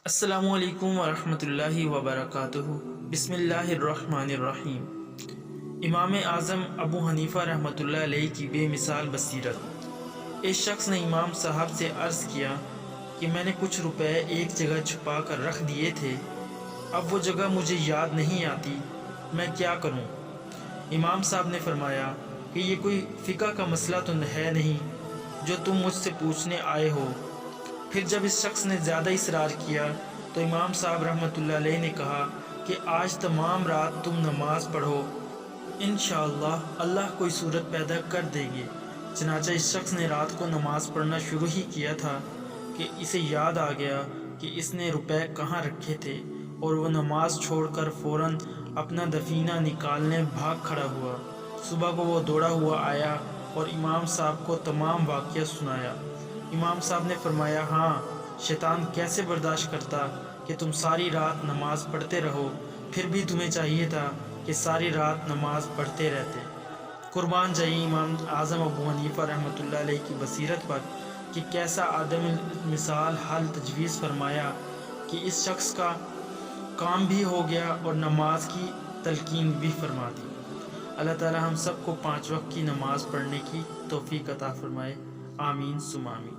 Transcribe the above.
السلام علیکم ورحمۃ اللہ وبرکاتہ۔ بسم اللہ الرحمن الرحیم۔ امام اعظم ابو حنیفہ رحمۃ اللہ علیہ کی بے مثال بصیرت۔ ایک شخص نے امام صاحب سے عرض کیا کہ میں نے کچھ روپے ایک جگہ چھپا کر رکھ دیے تھے، اب وہ جگہ مجھے یاد نہیں آتی، میں کیا کروں؟ امام صاحب نے فرمایا کہ یہ کوئی فقہ کا مسئلہ تو ہے نہیں جو تم مجھ سے پوچھنے آئے ہو۔ پھر جب اس شخص نے زیادہ اصرار کیا تو امام صاحب رحمۃ اللہ علیہ نے کہا کہ آج تمام رات تم نماز پڑھو، انشاءاللہ اللہ کوئی صورت پیدا کر دے گی۔ چنانچہ اس شخص نے رات کو نماز پڑھنا شروع ہی کیا تھا کہ اسے یاد آ گیا کہ اس نے روپے کہاں رکھے تھے، اور وہ نماز چھوڑ کر فوراً اپنا دفینہ نکالنے بھاگ کھڑا ہوا۔ صبح کو وہ دوڑا ہوا آیا اور امام صاحب کو تمام واقعہ سنایا۔ امام صاحب نے فرمایا، ہاں، شیطان کیسے برداشت کرتا کہ تم ساری رات نماز پڑھتے رہو، پھر بھی تمہیں چاہیے تھا کہ ساری رات نماز پڑھتے رہتے۔ قربان جائیں امام اعظم ابو حنیفہ رحمۃ اللہ علیہ کی بصیرت پر کہ کیسا عدم مثال حل تجویز فرمایا کہ اس شخص کا کام بھی ہو گیا اور نماز کی تلقین بھی فرما دی۔ اللہ تعالی ہم سب کو 5 وقت کی نماز پڑھنے کی توفیق عطا فرمائے، آمین ثم آمین۔